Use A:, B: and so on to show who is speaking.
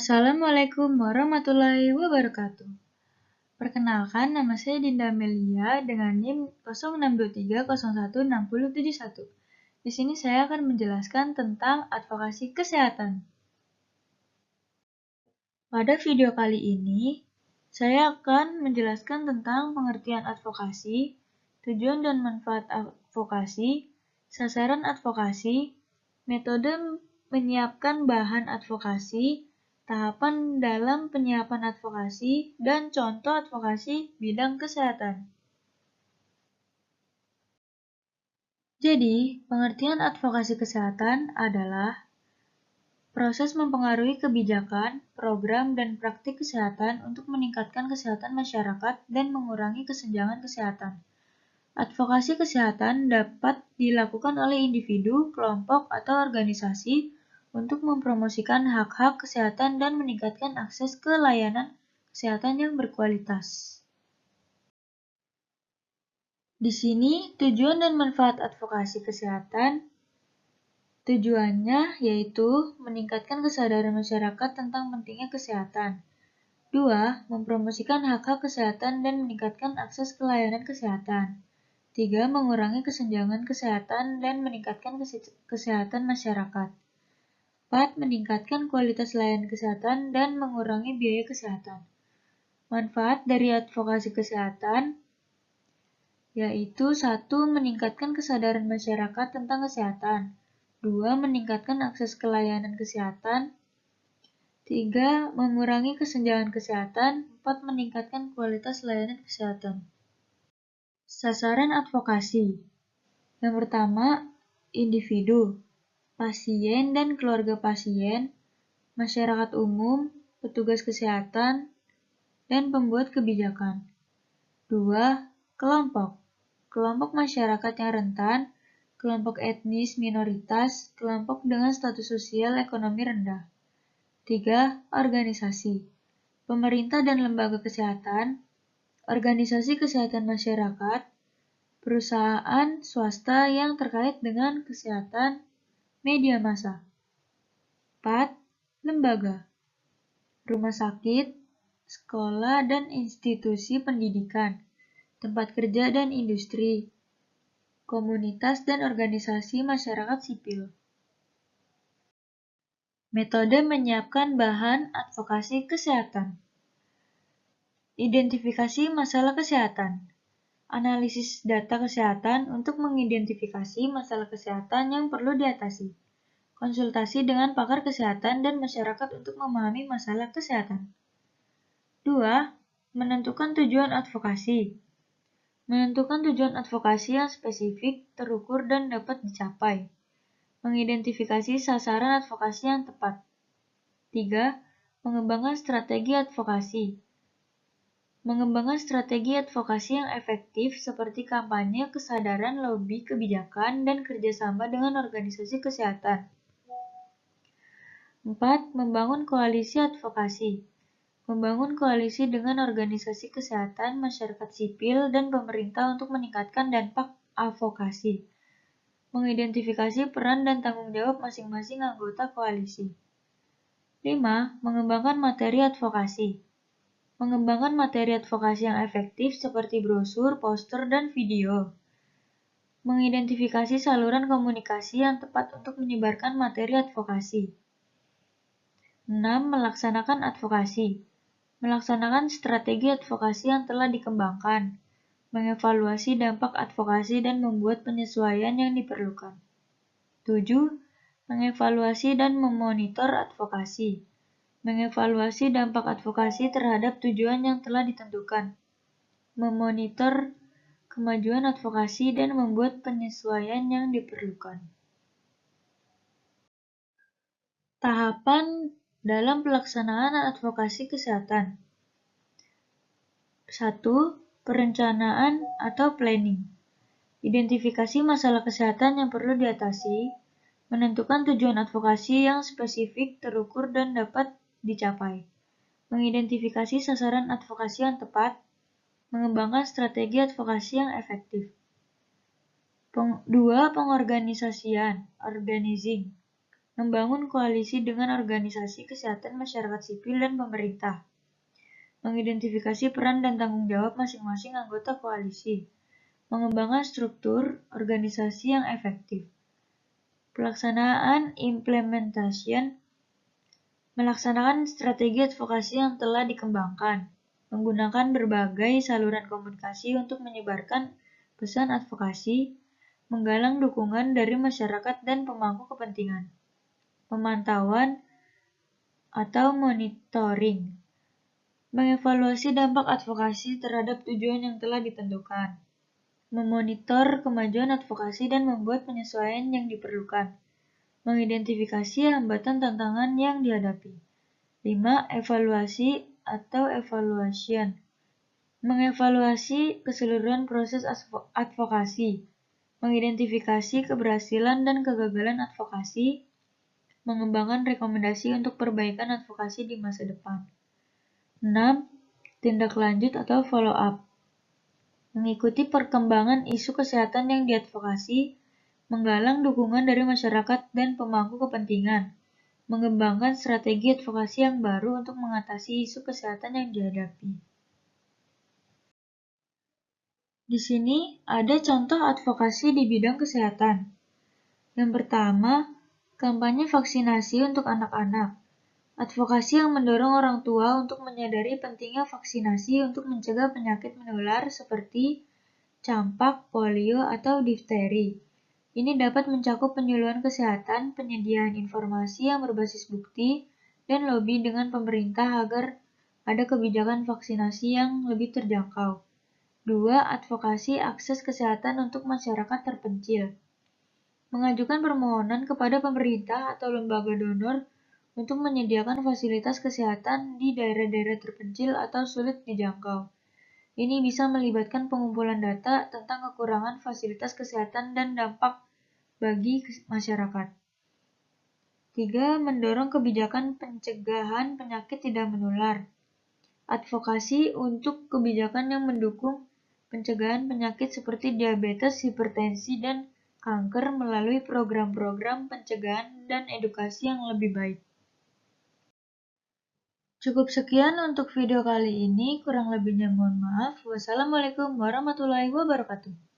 A: Assalamualaikum warahmatullahi wabarakatuh. Perkenalkan, nama saya Dinda Melia dengan NIM 0623016071. Di sini saya akan menjelaskan tentang advokasi kesehatan. Pada video kali ini, saya akan menjelaskan tentang pengertian advokasi, tujuan dan manfaat advokasi, sasaran advokasi, metode menyiapkan bahan advokasi, tahapan dalam penyiapan advokasi, dan contoh advokasi bidang kesehatan. Jadi, pengertian advokasi kesehatan adalah proses mempengaruhi kebijakan, program, dan praktik kesehatan untuk meningkatkan kesehatan masyarakat dan mengurangi kesenjangan kesehatan. Advokasi kesehatan dapat dilakukan oleh individu, kelompok, atau organisasi untuk mempromosikan hak-hak kesehatan dan meningkatkan akses ke layanan kesehatan yang berkualitas. Di sini, tujuan dan manfaat advokasi kesehatan. Tujuannya yaitu meningkatkan kesadaran masyarakat tentang pentingnya kesehatan. 2. Mempromosikan hak-hak kesehatan dan meningkatkan akses ke layanan kesehatan. 3. Mengurangi kesenjangan kesehatan dan meningkatkan kesehatan masyarakat. 4. Meningkatkan kualitas layanan kesehatan dan mengurangi biaya kesehatan. Manfaat dari advokasi kesehatan yaitu 1. Meningkatkan kesadaran masyarakat tentang kesehatan. 2. Meningkatkan akses ke layanan kesehatan. 3. Mengurangi kesenjangan kesehatan. 4. Meningkatkan kualitas layanan kesehatan. Sasaran advokasi. Yang pertama, individu, pasien dan keluarga pasien, masyarakat umum, petugas kesehatan, dan pembuat kebijakan. 2. Kelompok. Kelompok masyarakat yang rentan, kelompok etnis minoritas, kelompok dengan status sosial ekonomi rendah. 3. Organisasi. Pemerintah dan lembaga kesehatan, organisasi kesehatan masyarakat, perusahaan swasta yang terkait dengan kesehatan, media massa. 4. Lembaga. Rumah sakit, sekolah dan institusi pendidikan, tempat kerja dan industri, komunitas dan organisasi masyarakat sipil. Metode menyiapkan bahan advokasi kesehatan. Identifikasi masalah kesehatan. Analisis data kesehatan untuk mengidentifikasi masalah kesehatan yang perlu diatasi. Konsultasi dengan pakar kesehatan dan masyarakat untuk memahami masalah kesehatan. 2. Menentukan tujuan advokasi. Menentukan tujuan advokasi yang spesifik, terukur, dan dapat dicapai. Mengidentifikasi sasaran advokasi yang tepat. 3. Mengembangkan strategi advokasi. Mengembangkan strategi advokasi yang efektif seperti kampanye, kesadaran, lobi, kebijakan, dan kerjasama dengan organisasi kesehatan. 4. Membangun koalisi advokasi. Membangun koalisi dengan organisasi kesehatan, masyarakat sipil, dan pemerintah untuk meningkatkan dampak advokasi. Mengidentifikasi peran dan tanggung jawab masing-masing anggota koalisi. 5. Mengembangkan materi advokasi. Mengembangkan materi advokasi yang efektif seperti brosur, poster, dan video. Mengidentifikasi saluran komunikasi yang tepat untuk menyebarkan materi advokasi. 6. Melaksanakan advokasi. Melaksanakan strategi advokasi yang telah dikembangkan. Mengevaluasi dampak advokasi dan membuat penyesuaian yang diperlukan. 7. Mengevaluasi dan memonitor advokasi. Mengevaluasi dampak advokasi terhadap tujuan yang telah ditentukan. Memonitor kemajuan advokasi dan membuat penyesuaian yang diperlukan. Tahapan dalam pelaksanaan advokasi kesehatan. 1. Perencanaan atau planning. Identifikasi masalah kesehatan yang perlu diatasi, menentukan tujuan advokasi yang spesifik, terukur, dan dapat dicapai. Mengidentifikasi sasaran advokasi yang tepat, mengembangkan strategi advokasi yang efektif. 2. Pengorganisasian, organizing. membangun koalisi dengan organisasi kesehatan masyarakat sipil dan pemerintah, mengidentifikasi peran dan tanggung jawab masing-masing anggota koalisi, mengembangkan struktur organisasi yang efektif, pelaksanaan implementation, melaksanakan strategi advokasi yang telah dikembangkan, menggunakan berbagai saluran komunikasi untuk menyebarkan pesan advokasi, menggalang dukungan dari masyarakat dan pemangku kepentingan, pemantauan atau monitoring, mengevaluasi dampak advokasi terhadap tujuan yang telah ditentukan, memonitor kemajuan advokasi dan membuat penyesuaian yang diperlukan, mengidentifikasi hambatan tantangan yang dihadapi. 5. Evaluasi atau evaluation, mengevaluasi keseluruhan proses advokasi, mengidentifikasi keberhasilan dan kegagalan advokasi, mengembangkan rekomendasi untuk perbaikan advokasi di masa depan. 6. Tindak lanjut atau follow up, mengikuti perkembangan isu kesehatan yang diadvokasi, menggalang dukungan dari masyarakat dan pemangku kepentingan, mengembangkan strategi advokasi yang baru untuk mengatasi isu kesehatan yang dihadapi. Di sini ada contoh advokasi di bidang kesehatan. Yang pertama, kampanye vaksinasi untuk anak-anak. Advokasi yang mendorong orang tua untuk menyadari pentingnya vaksinasi untuk mencegah penyakit menular seperti campak, polio, atau difteri. Ini dapat mencakup penyuluhan kesehatan, penyediaan informasi yang berbasis bukti, dan lobby dengan pemerintah agar ada kebijakan vaksinasi yang lebih terjangkau. 2. Advokasi akses kesehatan untuk masyarakat terpencil. Mengajukan permohonan kepada pemerintah atau lembaga donor untuk menyediakan fasilitas kesehatan di daerah-daerah terpencil atau sulit dijangkau. Ini bisa melibatkan pengumpulan data tentang kekurangan fasilitas kesehatan dan dampak bagi masyarakat. 3. Mendorong kebijakan pencegahan penyakit tidak menular. Advokasi untuk kebijakan yang mendukung pencegahan penyakit seperti diabetes, hipertensi, dan kanker melalui program-program pencegahan dan edukasi yang lebih baik. Cukup sekian untuk video kali ini, kurang lebihnya mohon maaf. Wassalamualaikum warahmatullahi wabarakatuh.